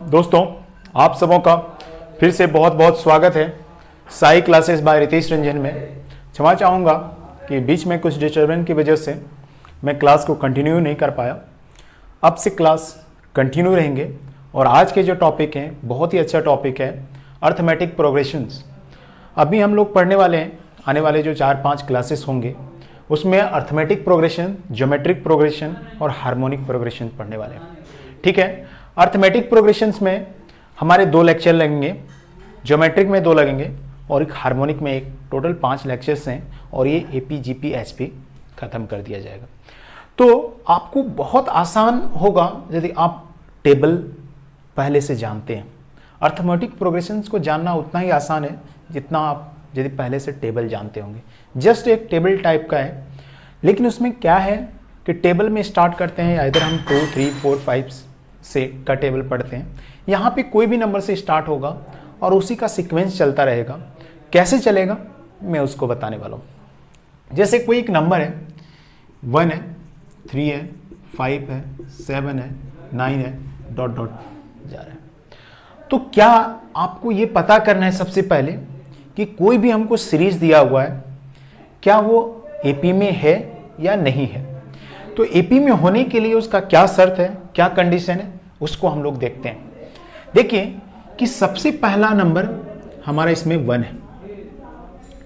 दोस्तों, आप सबों का फिर से बहुत बहुत स्वागत है साई क्लासेस बाय रितेश रंजन में। क्षमा चाहूँगा कि बीच में कुछ डिस्टर्बेंस की वजह से मैं क्लास को कंटिन्यू नहीं कर पाया। अब से क्लास कंटिन्यू रहेंगे और आज के जो टॉपिक हैं बहुत ही अच्छा टॉपिक है, अर्थमेटिक प्रोग्रेशंस। अभी हम लोग पढ़ने वाले हैं, आने वाले जो 4-5 क्लासेस होंगे उसमें अर्थमेटिक प्रोग्रेशन, ज्योमेट्रिक प्रोग्रेशन और हार्मोनिक प्रोग्रेशन पढ़ने वाले हैं। ठीक है, अर्थमेटिक प्रोग्रेशंस में हमारे 2 लेक्चर लगेंगे, ज्योमेट्रिक में 2 लगेंगे और एक हार्मोनिक में एक। टोटल 5 लेक्चर्स हैं और ये एपी जीपी एसपी खत्म कर दिया जाएगा। तो आपको बहुत आसान होगा यदि आप टेबल पहले से जानते हैं। अर्थमेटिक प्रोग्रेशंस को जानना उतना ही आसान है जितना आप यदि पहले से टेबल जानते होंगे। जस्ट एक टेबल टाइप का है, लेकिन उसमें क्या है कि टेबल में स्टार्ट करते हैं, इधर हम 2, 3, 4, 5 से का टेबल पढ़ते हैं। यहाँ पे कोई भी नंबर से स्टार्ट होगा और उसी का सीक्वेंस चलता रहेगा। कैसे चलेगा मैं उसको बताने वाला हूँ। जैसे कोई एक नंबर है, 1 है, 3 है, 5 है, 7 है, 9 है, डॉट डॉट जा रहा है। तो क्या आपको ये पता करना है सबसे पहले कि कोई भी हमको सीरीज दिया हुआ है क्या वो एपी में है या नहीं है। तो एपी में होने के लिए उसका क्या शर्त है, क्या कंडीशन है, उसको हम लोग देखते हैं। देखिए कि सबसे पहला नंबर हमारा इसमें 1 है।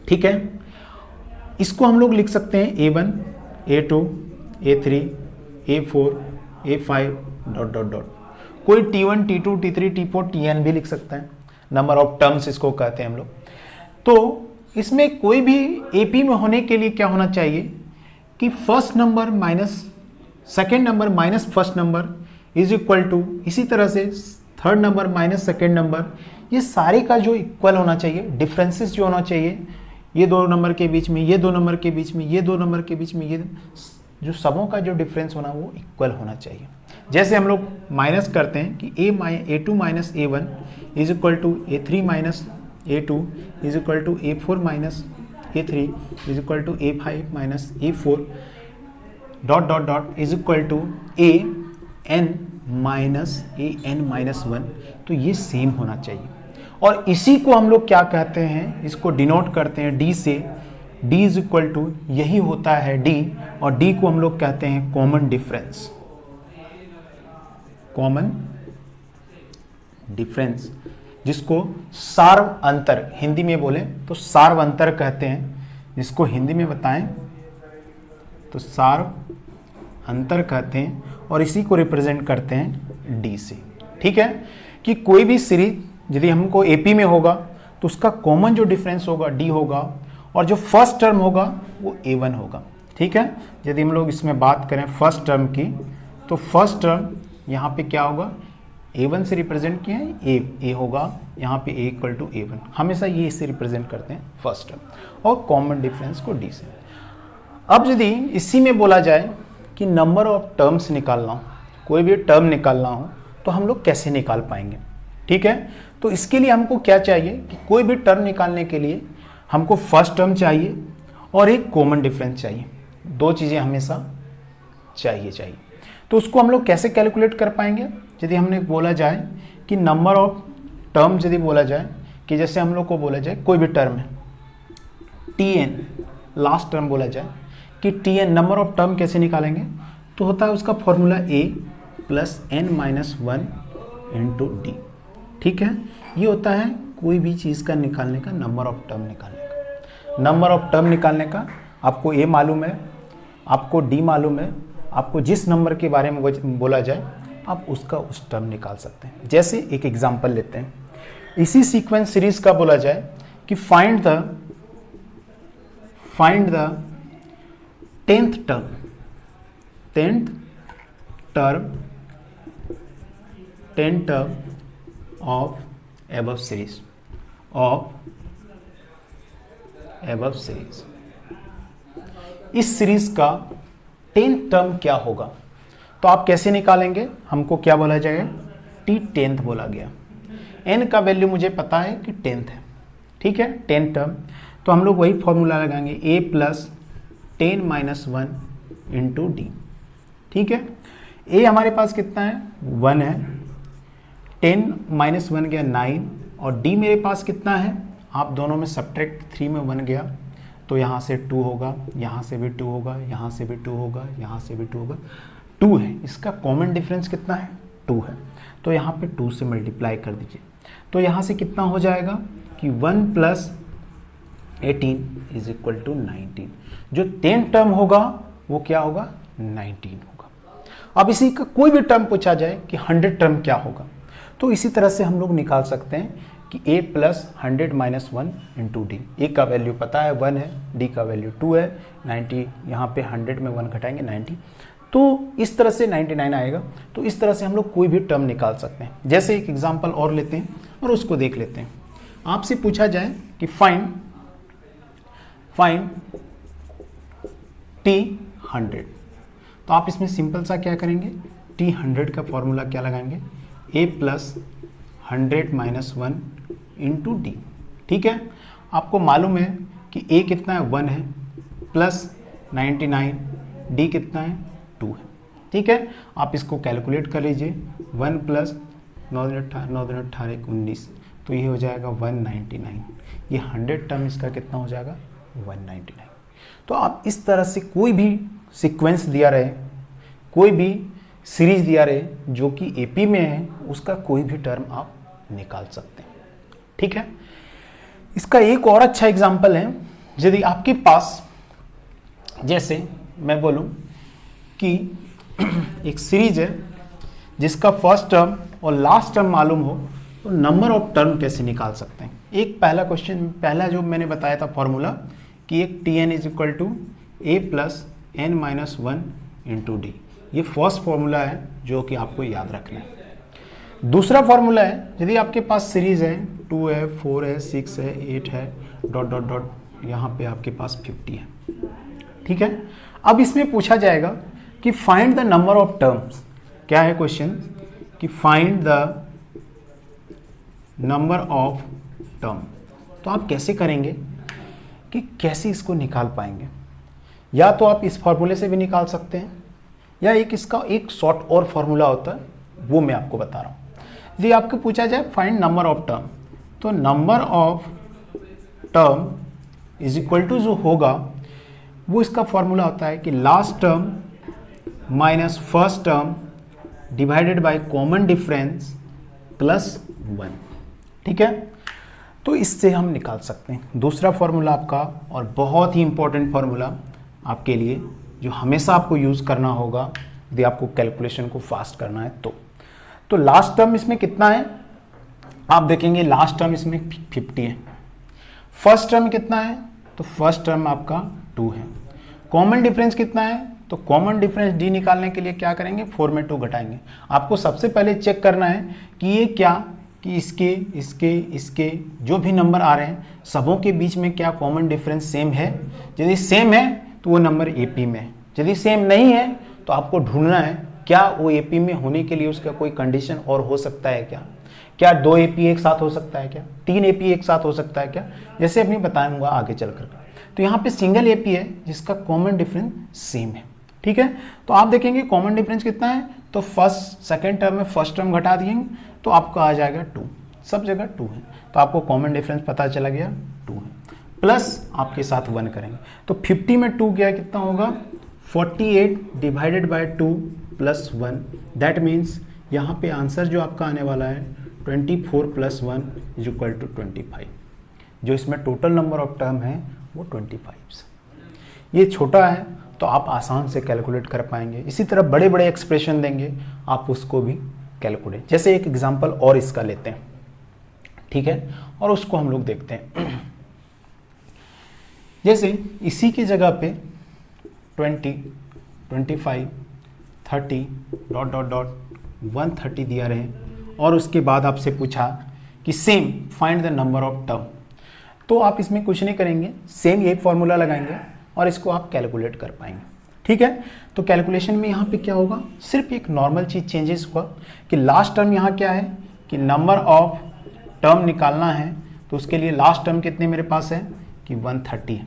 ठीक है, इसको हम लोग लिख सकते हैं A1, A2, A3, A4, A5 dot dot dot. कोई T1, T2, T3, T4, Tn भी लिख सकता है। नंबर ऑफ टर्म्स इसको कहते हैं हम लोग। तो इसमें कोई भी एपी में होने के लिए क्या होना चाहिए कि first number minus second number minus first number is equal to, इसी तरह से third number minus second number, ये सारे का जो इक्वल होना चाहिए, डिफरेंसेस जो होना चाहिए, ये 2 नंबर के बीच में, ये 2 नंबर के बीच में, ये 2 नंबर के बीच में, ये जो सबों का जो डिफरेंस होना वो इक्वल होना चाहिए। जैसे हम लोग माइनस करते हैं कि A2 minus A1 is equal to A3 minus A2 is equal to A4 minus A3 is equal to A5 minus A4 dot dot dot is equal to AN minus AN minus 1। तो ये same होना चाहिए और इसी को हम लोग क्या कहते हैं, इसको डिनोट करते हैं D से। D इज इक्वल टू, यही होता है D, और D को हम लोग कहते हैं कॉमन डिफरेंस। कॉमन डिफरेंस जिसको सार्व अंतर हिंदी में बोले तो सार्व अंतर कहते हैं, जिसको हिंदी में बताएं तो सार्व अंतर कहते हैं, और इसी को रिप्रेजेंट करते हैं डी से। ठीक है, कि कोई भी सीरीज यदि हमको एपी में होगा तो उसका कॉमन जो डिफरेंस होगा डी होगा और जो फर्स्ट टर्म होगा वो A1 होगा। ठीक है, यदि हम लोग इसमें बात करें फर्स्ट टर्म की तो फर्स्ट टर्म यहाँ पे क्या होगा, A1 से रिप्रेजेंट किया है, A होगा यहाँ पे A इक्वल टू A1, हमेशा ये इससे रिप्रेजेंट करते हैं फर्स्ट टर्म, और कॉमन डिफरेंस को D से। अब यदि इसी में बोला जाए कि नंबर ऑफ टर्म्स निकालना हो, कोई भी टर्म निकालना हो, तो हम लोग कैसे निकाल पाएंगे। ठीक है, तो इसके लिए हमको क्या चाहिए कि कोई भी टर्म निकालने के लिए हमको फर्स्ट टर्म चाहिए और एक कॉमन डिफरेंस चाहिए। 2 चीज़ें हमेशा चाहिए। तो उसको हम लोग कैसे कैलकुलेट कर पाएंगे, यदि हमने बोला जाए कि नंबर ऑफ टर्म्स, यदि बोला जाए कि जैसे हम लोग को बोला जाए कोई भी टर्म है Tn, लास्ट टर्म बोला जाए कि Tn नंबर ऑफ टर्म कैसे निकालेंगे, तो होता है उसका formula A plus N minus 1 into D. ठीक है, ये होता है कोई भी चीज़ का निकालने का, नंबर ऑफ टर्म निकालने का। नंबर ऑफ टर्म निकालने का आपको A मालूम है, आपको D मालूम है, आपको जिस नंबर के बारे में बोला जाए आप उसका उस टर्म निकाल सकते हैं। जैसे एक एग्जांपल लेते हैं, इसी सीक्वेंस सीरीज का बोला जाए कि find the 10th term of above series इस सीरीज का 10th टर्म क्या होगा। तो आप कैसे निकालेंगे, हमको क्या बोला जाएगा, T10th बोला गया। n का वैल्यू मुझे पता है कि 10th है। ठीक है, 10th टर्म, तो हम लोग वही फॉर्मूला लगाएंगे A plus 10 minus 1 into D. ठीक है, ए हमारे पास कितना है 1 है, 10 माइनस 1 गया 9, और डी मेरे पास कितना है, आप दोनों में सब्ट्रैक्ट 3 में 1 गया तो यहाँ से 2 होगा, यहाँ से भी 2 होगा, यहाँ से भी 2 होगा, यहाँ से भी 2 होगा, 2 है। इसका कॉमन डिफरेंस कितना है 2 है, तो यहाँ पे 2 से मल्टीप्लाई कर दीजिए। तो यहाँ से कितना हो जाएगा कि 1 + 18 इज इक्वल टू 19। जो 10 टर्म होगा वो क्या होगा 19 होगा। अब इसी का कोई भी टर्म पूछा जाए कि 100 टर्म क्या होगा, तो इसी तरह से हम लोग निकाल सकते हैं कि a + 100 - 1 × d। a का वैल्यू पता है 1 है, d का वैल्यू 2 है, 90 यहाँ पे 100 में 1 घटाएंगे 90, तो इस तरह से 99 आएगा। तो इस तरह से हम लोग कोई भी टर्म निकाल सकते हैं। जैसे एक एग्जांपल और लेते हैं और उसको देख लेते हैं। आपसे पूछा जाए कि फाइंड t 100, तो आप इसमें सिंपल सा क्या करेंगे, t 100 का फॉर्मूला क्या लगाएंगे, a + 100 - 1 × d। ठीक है, आपको मालूम है कि a कितना है 1 है, प्लस 99, d कितना है 2 है। ठीक है, आप इसको कैलकुलेट कर लीजिए, 1 + 9 × 18 = 19, तो ये हो जाएगा 199। ये 100 टर्म इसका कितना हो जाएगा 199। तो आप इस तरह से कोई भी सीक्वेंस दिया रहे, कोई भी सीरीज दिया रहे जो कि एपी में है, उसका कोई भी टर्म आप निकाल सकते हैं। ठीक है, इसका एक और अच्छा एग्जांपल है, यदि आपके पास जैसे मैं बोलूं कि एक सीरीज है जिसका फर्स्ट टर्म और लास्ट टर्म मालूम हो, तो नंबर ऑफ टर्म कैसे निकाल सकते हैं। एक पहला क्वेश्चन, पहला जो मैंने बताया था फॉर्मूला कि एक tn = a + n - 1 × d, ये फर्स्ट फॉर्मूला है जो कि आपको याद रखना है। दूसरा फॉर्मूला है, यदि आपके पास सीरीज है 2 है, 4 है, 6 है, 8 है, डॉट डॉट डॉट, यहाँ पे आपके पास 50 है। ठीक है, अब इसमें पूछा जाएगा कि find the number of terms. क्या है क्वेश्चन कि find the number of term. तो आप कैसे करेंगे कि कैसे इसको निकाल पाएंगे, या तो आप इस फॉर्मूले से भी निकाल सकते हैं, या एक इसका एक शॉर्ट और फॉर्मूला होता है, वो मैं आपको बता रहा हूँ। यदि आपको पूछा जाए फाइंड नंबर ऑफ टर्म, तो number of term is equal to जो होगा वो इसका फॉर्मूला होता है कि last term minus first term divided by common difference plus 1। ठीक है, तो इससे हम निकाल सकते हैं। दूसरा फॉर्मूला आपका, और बहुत ही इंपॉर्टेंट फॉर्मूला आपके लिए, जो हमेशा आपको यूज़ करना होगा यदि आपको कैलकुलेशन को फास्ट करना है तो लास्ट टर्म इसमें कितना है, आप देखेंगे लास्ट टर्म इसमें 50 है। फर्स्ट टर्म कितना है, तो फर्स्ट टर्म आपका 2 है। कॉमन डिफरेंस कितना है, तो कॉमन डिफरेंस डी निकालने के लिए क्या करेंगे, 4 में 2 घटाएंगे। आपको सबसे पहले चेक करना है कि ये क्या, कि इसके जो भी नंबर आ रहे हैं सबों के बीच में क्या कॉमन डिफरेंस सेम है। यदि सेम है तो वो नंबर एपी में है, यदि सेम नहीं है तो आपको ढूंढना है क्या वो एपी में होने के लिए उसका कोई कंडीशन और हो सकता है क्या 2 एपी एक साथ हो सकता है क्या, 3 एपी एक साथ हो सकता है क्या, जैसे अपनी बताऊंगा आगे चलकर। तो यहाँ पे सिंगल एपी है जिसका कॉमन डिफरेंस सेम है। ठीक है, तो आप देखेंगे कॉमन डिफरेंस कितना है, तो सेकेंड टर्म में फर्स्ट टर्म घटा दिएंगे तो आपका आ जाएगा 2, सब जगह 2 है, तो आपको कॉमन डिफरेंस पता चला गया 2 है, प्लस आपके साथ 1 करेंगे तो 50 में 2 गया कितना होगा 48 divided by 2 plus 1, that means यहाँ पे आंसर जो आपका आने वाला है 24 प्लस 1 इज इक्वल टू 25। जो इसमें टोटल नंबर ऑफ टर्म है वो 25 है। ये छोटा है तो आप आसान से कैलकुलेट कर पाएंगे। इसी तरह बड़े बड़े एक्सप्रेशन देंगे आप उसको भी कैलकुलेट, जैसे एक एग्जांपल और इसका लेते हैं। ठीक है, और उसको हम लोग देखते हैं। जैसे इसी की जगह पे 20, 25, 30 डॉट डॉट डॉट 130 दिया रहे और उसके बाद आपसे पूछा कि same find the number of term, तो आप इसमें कुछ नहीं करेंगे, सेम ये फॉर्मूला लगाएंगे और इसको आप कैलकुलेट कर पाएंगे। ठीक है, तो कैलकुलेशन में यहाँ पे क्या होगा, सिर्फ एक नॉर्मल चीज़ चेंजेस हुआ कि लास्ट टर्म यहाँ क्या है कि नंबर ऑफ टर्म निकालना है, तो उसके लिए लास्ट टर्म कितने मेरे पास है कि 130 है,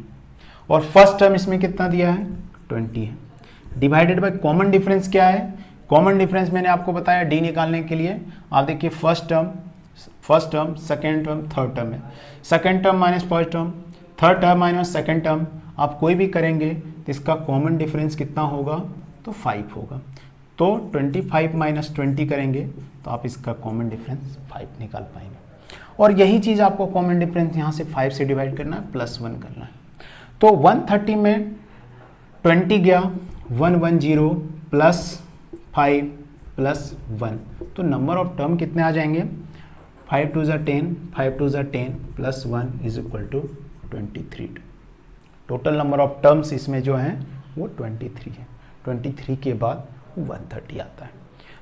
और फर्स्ट टर्म इसमें कितना दिया है 20 है, डिवाइडेड बाय कॉमन डिफरेंस क्या है कॉमन डिफरेंस मैंने आपको बताया डी निकालने के लिए आप देखिए first term, second term, third term है, second term minus first term, third term minus second term, आप कोई भी करेंगे तो इसका कॉमन डिफरेंस कितना होगा, तो 5 होगा। तो 25 माइनस 20 करेंगे तो आप इसका कॉमन डिफरेंस 5 निकाल पाएंगे। और यही चीज़ आपको कॉमन डिफरेंस यहाँ से 5 से डिवाइड करना है, +1 करना है। तो 130 में 20 गया, 110 प्लस 5 प्लस 1, तो नंबर ऑफ टर्म कितने आ जाएंगे, 5 2 ज़ा 10, 5 2 ज़ा 10 plus 1 is equal to 23। Total number of terms इसमें जो हैं वो 23 है। 23 के बाद 130 आता है।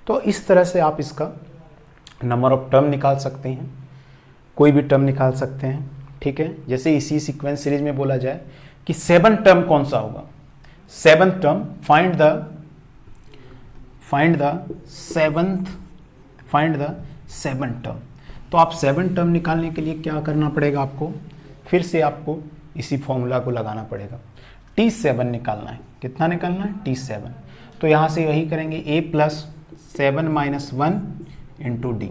तो इस तरह से आप इसका नंबर ऑफ टर्म निकाल सकते हैं, कोई भी टर्म निकाल सकते हैं, ठीक है। जैसे इसी सीक्वेंस सीरीज में बोला जाए कि 7 टर्म कौन सा होगा, 7th term, find the 7th term. तो आप 7 टर्म निकालने के लिए क्या करना पड़ेगा आपको, फिर से आपको इसी फॉर्मूला को लगाना पड़ेगा, T7 निकालना है। कितना निकालना है, T7। तो यहाँ से यही करेंगे a plus 7 minus 1 into D,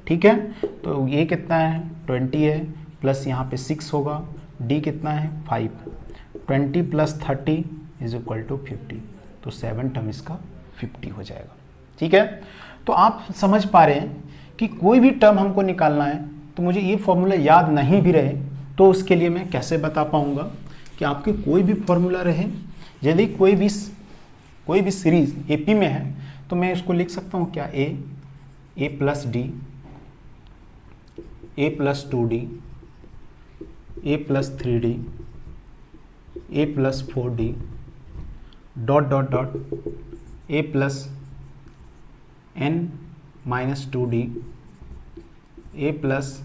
ठीक है। तो ये कितना है, 20 है, प्लस यहाँ पे 6 होगा, d कितना है 5, 20 प्लस 30 इज इक्वल टू 50। तो 7 टर्म इसका 50 हो जाएगा, ठीक है। तो आप समझ पा रहे हैं कि कोई भी टर्म हमको निकालना है तो मुझे ये फॉर्मूला याद नहीं भी रहे तो उसके लिए मैं कैसे बता पाऊंगा कि आपके कोई भी फॉर्मूला रहे, यदि कोई भी सीरीज एपी में है तो मैं इसको लिख सकता हूँ क्या, A plus D, A plus 2d, A plus 3d, A plus 4d, dot dot dot A plus n minus 2d, A plus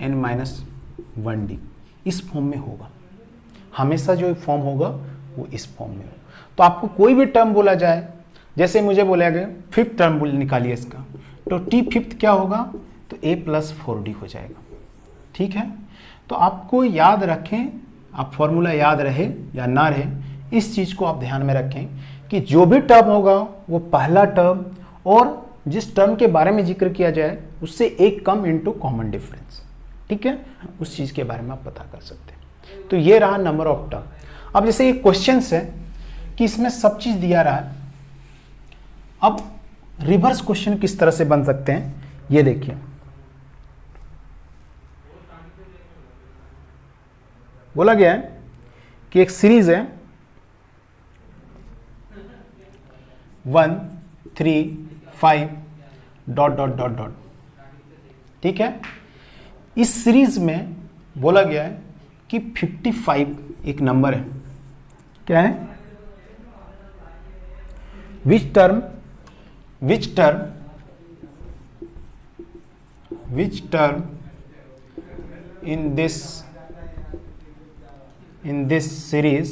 n minus 1d, इस फॉर्म में होगा। हमेशा जो फॉर्म होगा वो इस फॉर्म में हो। तो आपको कोई भी टर्म बोला जाए, जैसे मुझे बोला गया 5th टर्म निकालिए इसका, तो T5 क्या होगा, तो a प्लस 4d हो जाएगा, ठीक है। तो आपको याद रखें, आप फॉर्मूला याद रहे या ना रहे, इस चीज़ को आप ध्यान में रखें कि जो भी टर्म होगा वो पहला टर्म और जिस टर्म के बारे में जिक्र किया जाए उससे एक कम इनटू कॉमन डिफरेंस, ठीक है, उस चीज़ के बारे में आप पता कर सकते हैं। तो ये रहा नंबर ऑफ टर्म। अब जैसे ये क्वेश्चन है कि इसमें सब चीज़ दिया रहा है, अब रिवर्स क्वेश्चन किस तरह से बन सकते हैं ये देखिए। बोला गया है कि एक सीरीज है 1 3 5 डॉट डॉट डॉट डॉट, ठीक है। इस सीरीज में बोला गया है कि 55 एक नंबर है, क्या है, which term in this series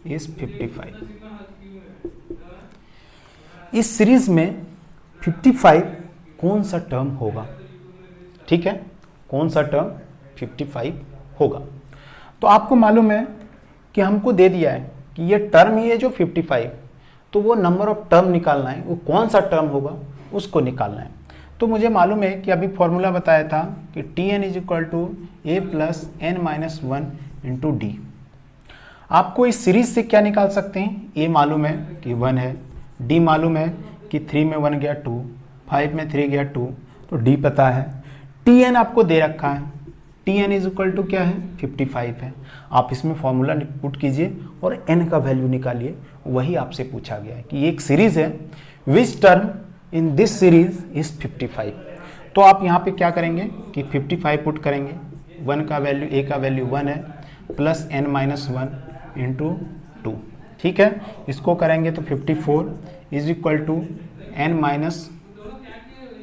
is 55। इस सीरीज में 55 कौन सा टर्म होगा, ठीक है, कौन सा टर्म 55 होगा। तो आपको मालूम है कि हमको दे दिया है कि ये टर्म ही है जो 55, तो वो नंबर ऑफ टर्म निकालना है, वो कौन सा टर्म होगा उसको निकालना है। तो मुझे मालूम है कि अभी फॉर्मूला बताया था कि Tn is equal to a plus n minus 1 into D. आपको इस सीरीज से क्या निकाल सकते हैं, a मालूम है कि 1 है, d मालूम है कि 3 में 1 गया 2, 5 में 3 गया 2, तो d पता है। Tn आपको दे रखा है, Tn इज इक्वल टू क्या है 55 है। आप इसमें फॉर्मूला पुट कीजिए और n का वैल्यू निकालिए, वही आपसे पूछा गया है कि एक सीरीज है, which term in this series is 55। तो आप यहाँ पे क्या करेंगे कि 55 पुट करेंगे, 1 का वैल्यू, a का वैल्यू 1 है, प्लस n माइनस 1 इंटू 2, ठीक है। इसको करेंगे तो 54 is equal to n minus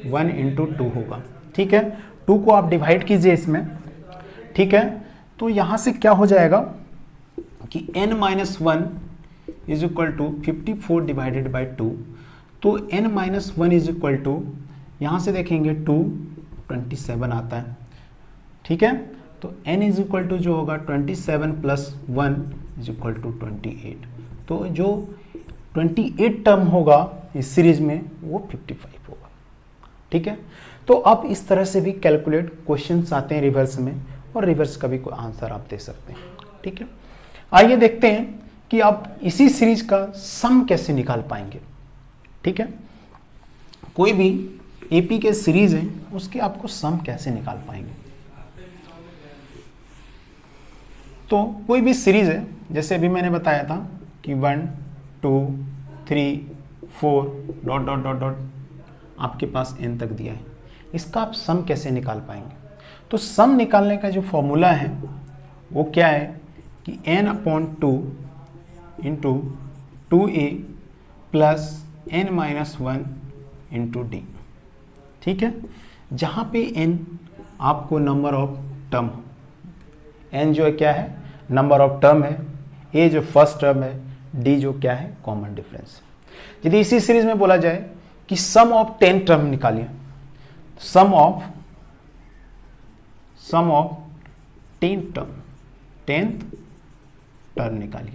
1 into 2 होगा, ठीक है। 2 को आप डिवाइड कीजिए इसमें, ठीक है। तो यहाँ से क्या हो जाएगा कि n minus 1 is equal to 54 divided by 2, तो n minus 1 is equal to, यहाँ से देखेंगे 2 27 आता है, ठीक है। तो n इज इक्वल टू जो होगा 27 प्लस 1 इज इक्वल टू 28, तो जो 28 टर्म होगा इस सीरीज में वो 55 होगा। ठीक है, तो अब इस तरह से भी कैलकुलेट क्वेश्चंस आते हैं रिवर्स में, और रिवर्स का भी कोई आंसर आप दे सकते हैं। ठीक है, आइए देखते हैं कि आप इसी सीरीज का सम कैसे निकाल पाएंगे। ठीक है, कोई भी एपी के सीरीज है उसके आपको सम कैसे निकाल पाएंगे। तो कोई भी सीरीज है, जैसे अभी मैंने बताया था कि 1 2 3 4 डॉट डॉट डॉट डॉट आपके पास n तक दिया है, इसका आप सम कैसे निकाल पाएंगे। तो सम निकालने का जो फॉर्मूला है वो क्या है कि n/2 into 2a plus n-1 into D. ठीक है, जहाँ पे n आपको नंबर ऑफ टर्म, n जो है क्या है नंबर ऑफ टर्म है, a जो फर्स्ट टर्म है, d जो क्या है कॉमन डिफरेंस। यदि इसी सीरीज में बोला जाए कि सम ऑफ 10 टर्म निकालिए, सम ऑफ 10 टर्म, 10th टर्म निकालिए,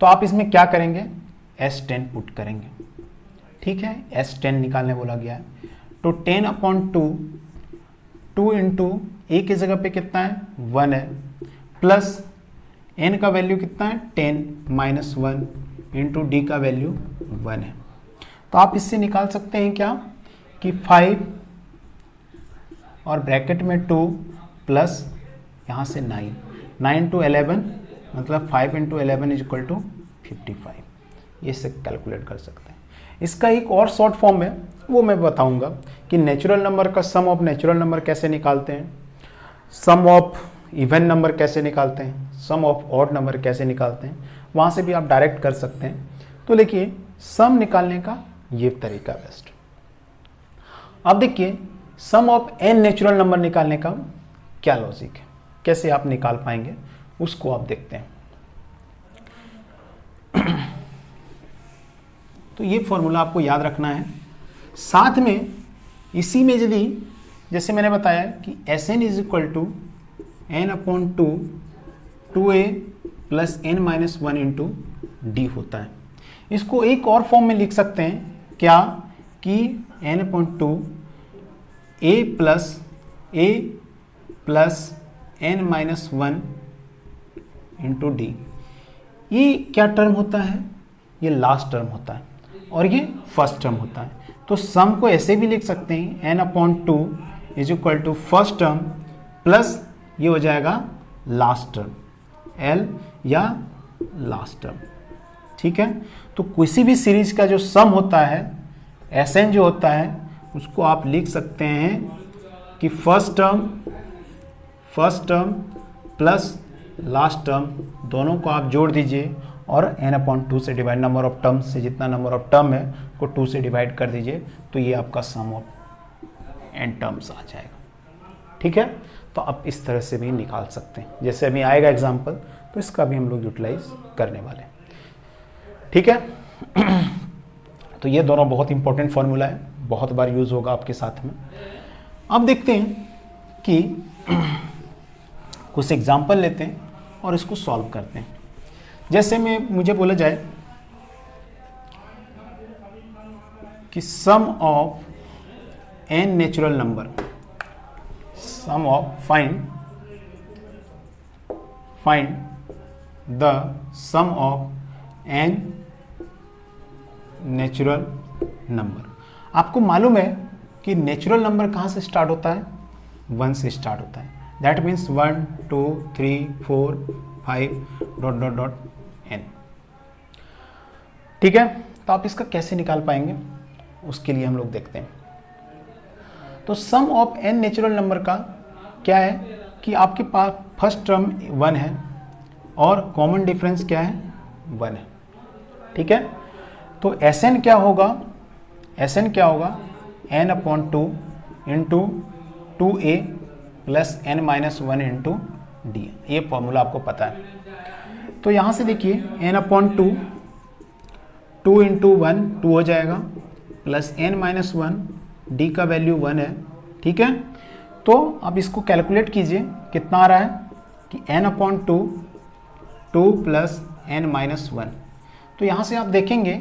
तो आप इसमें क्या करेंगे S10 पुट करेंगे। ठीक है, S10 निकालने बोला गया है, तो 10/2 2 इंटू ए की जगह पे कितना है 1 है, प्लस n का वैल्यू कितना है 10 - 1 इंटू डी का वैल्यू 1 है। तो आप इससे निकाल सकते हैं क्या कि 5 और ब्रैकेट में 2 प्लस यहाँ से 9 टू 11 मतलब 5 इंटू 11 इज इक्वल टू 55। ये से कैलकुलेट कर सकते हैं। इसका एक और शॉर्ट फॉर्म है, वो मैं बताऊंगा कि नेचुरल नंबर का सम ऑफ नेचुरल नंबर कैसे निकालते हैं, सम ऑफ इवन नंबर कैसे निकालते हैं, सम ऑफ ऑड नंबर कैसे निकालते हैं, वहाँ से भी आप डायरेक्ट कर सकते हैं। तो देखिए सम निकालने का ये तरीका बेस्ट। अब देखिए सम ऑफ n नेचुरल नंबर निकालने का क्या लॉजिक है, कैसे आप निकाल पाएंगे उसको आप देखते हैं। तो ये फॉर्मूला आपको याद रखना है। साथ में इसी में यदि जैसे मैंने बताया कि Sn is equal to n/2 2a plus n-1 into D होता है, इसको एक और फॉर्म में लिख सकते हैं क्या कि n/2 a plus n-1 into D. ये क्या टर्म होता है, ये लास्ट टर्म होता है और ये फर्स्ट टर्म होता है। तो सम को ऐसे भी लिख सकते हैं n/2 is equal to first term plus ये हो जाएगा लास्ट टर्म l या लास्ट टर्म। ठीक है, तो किसी भी सीरीज का जो सम होता है Sn जो होता है उसको आप लिख सकते हैं कि first term plus last term दोनों को आप जोड़ दीजिए और n/2 से डिवाइड, नंबर ऑफ टर्म से जितना नंबर ऑफ टर्म है को 2 से डिवाइड कर दीजिए, तो ये आपका सम ऑफ n टर्म्स आ जाएगा। ठीक है, तो आप इस तरह से भी निकाल सकते हैं, जैसे अभी आएगा एग्जाम्पल तो इसका भी हम लोग यूटिलाइज करने वाले हैं। ठीक है, तो ये दोनों बहुत इंपॉर्टेंट फॉर्मूला है, बहुत बार यूज होगा आपके साथ में। अब देखते हैं कि कुछ एग्जाम्पल लेते हैं और इसको सॉल्व करते हैं। जैसे मुझे बोला जाए कि sum of n natural number, sum of find the sum of n natural number. आपको मालूम है कि नेचुरल नंबर कहाँ से स्टार्ट होता है, 1 से स्टार्ट होता है। That means 1 2 3 4 5 dot dot dot n। ठीक है, तो आप इसका कैसे निकाल पाएंगे उसके लिए हम लोग देखते हैं। तो sum of n natural number का क्या है कि आपके पास फर्स्ट टर्म 1 है और कॉमन डिफरेंस क्या है 1 है। ठीक है, तो Sn क्या होगा, n/2 into 2a plus n-1 into D. ये फॉर्मूला आपको पता है। तो यहाँ से देखिए n/2 2 इंटू 1 2 हो जाएगा प्लस n-1 डी का वैल्यू 1 है। ठीक है, तो अब इसको कैलकुलेट कीजिए कितना आ रहा है कि n/2 2 प्लस n-1, तो यहाँ से आप देखेंगे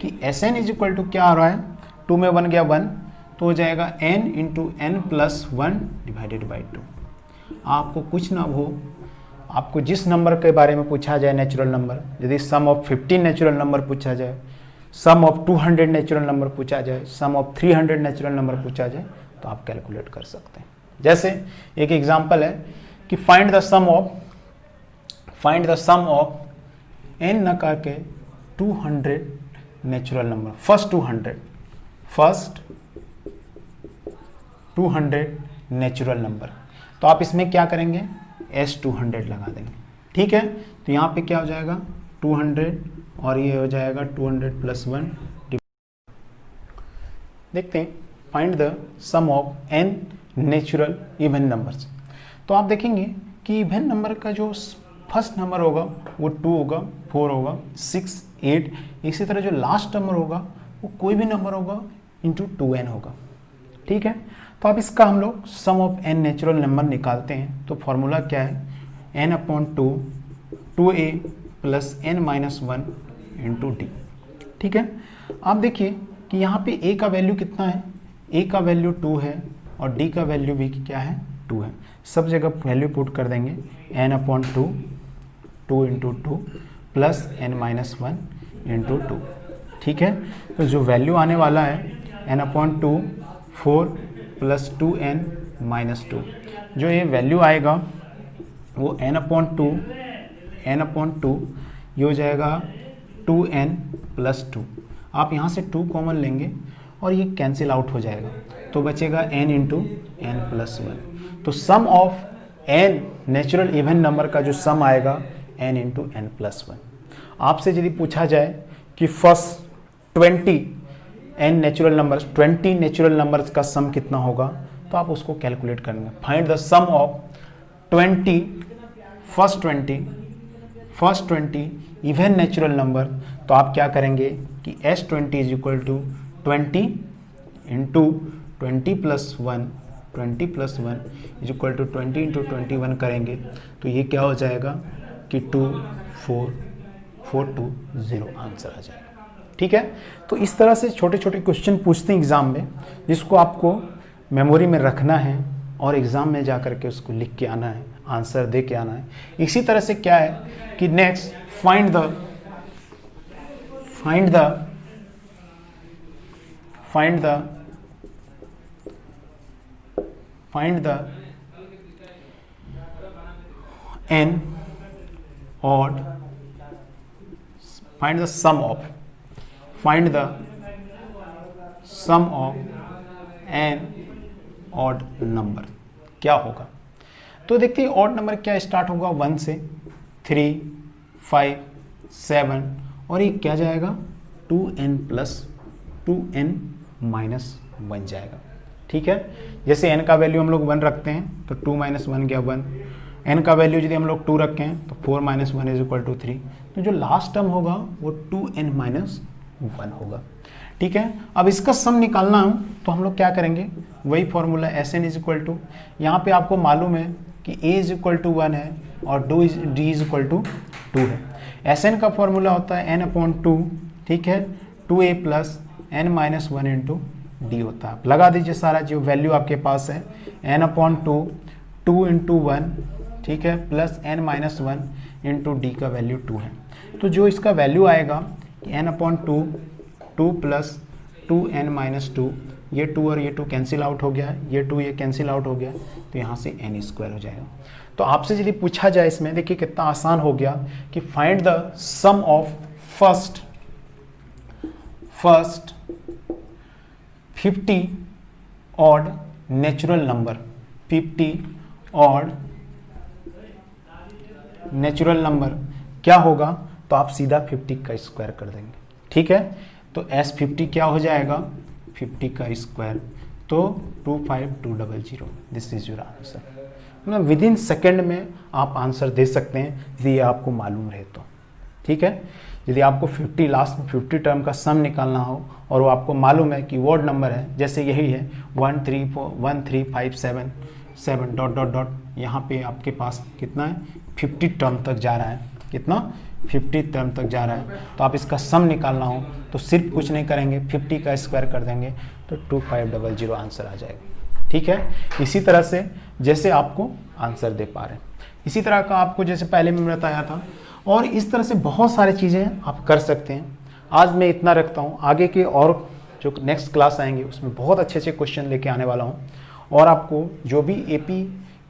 कि Sn इज इक्वल टू क्या आ रहा है, 2 में 1 गया 1, तो हो जाएगा n into N plus 1 divided by 2। आपको कुछ ना हो, आपको जिस नंबर के बारे में पूछा जाए नेचुरल नंबर, यदि सम ऑफ 15 नेचुरल नंबर पूछा जाए, सम ऑफ 200 नेचुरल नंबर पूछा जाए, सम ऑफ 300 नेचुरल नंबर पूछा जाए, तो आप कैलकुलेट कर सकते हैं। जैसे एक एग्जांपल है कि find the sum of n नकार के 200 natural number, first 200 natural number. तो आप इसमें क्या करेंगे, S200 लगा देंगे, ठीक है। तो यहाँ पे क्या हो जाएगा 200 और ये हो जाएगा 200 प्लस 1। देखते हैं find the sum of n natural even numbers. तो आप देखेंगे कि इवन नंबर का जो फर्स्ट नंबर होगा वो 2 होगा, 4 होगा, 6, 8, इसी तरह जो लास्ट नंबर होगा वो कोई भी नंबर होगा इंटू 2n होगा, ठीक है। तो अब इसका हम लोग सम ऑफ n नेचुरल नंबर निकालते हैं। तो फॉर्मूला क्या है, n/2 2a plus n minus 1 into D, ठीक है। आप देखिए कि यहाँ पे a का वैल्यू कितना है, a का वैल्यू 2 है और d का वैल्यू भी क्या है 2 है। सब जगह वैल्यू पुट कर देंगे, n/2 2 into 2 plus n minus 1 into 2, ठीक है। तो जो वैल्यू आने वाला है n/2 4 प्लस 2n माइनस 2, जो ये वैल्यू आएगा वो n/2 ये हो जाएगा 2n प्लस 2। आप यहाँ से 2 कॉमन लेंगे और ये कैंसिल आउट हो जाएगा, तो बचेगा n इंटू एन प्लस 1। तो sum of n natural even number का जो सम आएगा n इंटू एन प्लस 1। आपसे यदि पूछा जाए कि फर्स्ट 20 नेचुरल नंबर्स का सम कितना होगा, तो आप उसको कैलकुलेट करेंगे। Find the sum of 20 first 20 even natural number. तो आप क्या करेंगे कि S20 is equal to 20 into 20 plus 1 is equal to 20 into 21 करेंगे, तो ये क्या हो जाएगा कि 24420 आंसर आ जाएगा, ठीक है। तो इस तरह से छोटे छोटे क्वेश्चन पूछते हैं एग्जाम में, जिसको आपको मेमोरी में रखना है और एग्जाम में जा करके उसको लिख के आना है, आंसर दे के आना है। इसी तरह से क्या है कि next find the n odd, find the sum of n odd number क्या होगा। तो देखते हैं ऑड नंबर क्या स्टार्ट होगा 1 से, 3, 5, 7 और ये क्या जाएगा 2n माइनस 1 जाएगा, ठीक है। जैसे n का वैल्यू हम लोग 1 रखते हैं तो 2 माइनस 1 गया 1, n का वैल्यू यदि हम लोग 2 रखें तो 4 माइनस 1 इज इक्वल टू 3। तो जो लास्ट टर्म होगा वो 2n माइनस 1 होगा, ठीक है। अब इसका सम निकालना हो तो हम लोग क्या करेंगे, वही formula Sn is equal to, यहाँ पे आपको मालूम है कि a इज इक्वल टू 1 है और d इज इक्वल टू 2 है। Sn का फॉर्मूला होता है n/2, ठीक है, 2a plus n minus 1 into D होता है। लगा दीजिए सारा जो वैल्यू आपके पास है, n/2 2 इंटू 1, ठीक है, plus n minus 1 into D का वैल्यू 2 है। तो जो इसका वैल्यू आएगा n/2 2 प्लस 2n माइनस 2, ये 2 और ये 2 कैंसिल आउट हो गया, ये 2 ये कैंसिल आउट हो गया, तो यहाँ से n स्क्वायर हो जाएगा। तो आपसे यदि पूछा जाए इसमें, देखिए कितना आसान हो गया कि find the sum of first 50 odd natural number, 50 odd natural number क्या होगा, तो आप सीधा 50 का स्क्वायर कर देंगे, ठीक है। तो S50 क्या हो जाएगा 50 का स्क्वायर, तो 25200, दिस इज योर आंसर। मतलब विद इन सेकेंड में आप आंसर दे सकते हैं यदि ये आपको मालूम रहे तो, ठीक है। यदि आपको 50 लास्ट में 50 टर्म का सम निकालना हो और वो आपको मालूम है कि वर्ड नंबर है, जैसे यही है 13577 डॉट डॉट डॉट, यहाँ पे आपके पास कितना है 50 टर्म तक जा रहा है, कितना 50 टर्म तक जा रहा है, तो आप इसका सम निकालना हो तो सिर्फ कुछ नहीं करेंगे, 50 का स्क्वायर कर देंगे तो 2500 आंसर आ जाएगा। ठीक है, इसी तरह से जैसे आपको आंसर दे पा रहे हैं, इसी तरह का आपको जैसे पहले मैं बताया था, और इस तरह से बहुत सारी चीज़ें आप कर सकते हैं। आज मैं इतना रखता हूँ, आगे के और जो नेक्स्ट क्लास आएंगे उसमें बहुत अच्छे अच्छे क्वेश्चन लेके आने वाला हूँ, और आपको जो भी एपी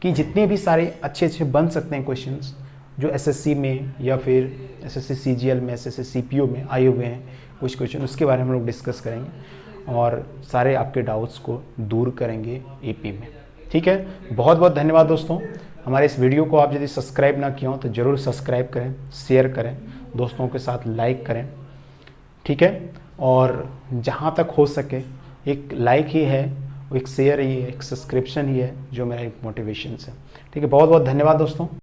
की जितने भी सारे अच्छे अच्छे बन सकते हैं क्वेश्चंस जो एसएससी में या फिर एसएससी सीजीएल में, एसएससी सीपीओ में आए हुए हैं कुछ क्वेश्चन, उसके बारे में हम लोग डिस्कस करेंगे और सारे आपके डाउट्स को दूर करेंगे एपी में। ठीक है, बहुत बहुत धन्यवाद दोस्तों। हमारे इस वीडियो को आप यदि सब्सक्राइब ना किया हो तो ज़रूर सब्सक्राइब करें, शेयर करें, दोस्तों के साथ लाइक करें। ठीक है, और जहाँ तक हो सके एक लाइक ही है, एक शेयर ही है, एक सब्सक्रिप्शन ही है जो मेरा एक मोटिवेशन है। ठीक है, बहुत बहुत धन्यवाद दोस्तों।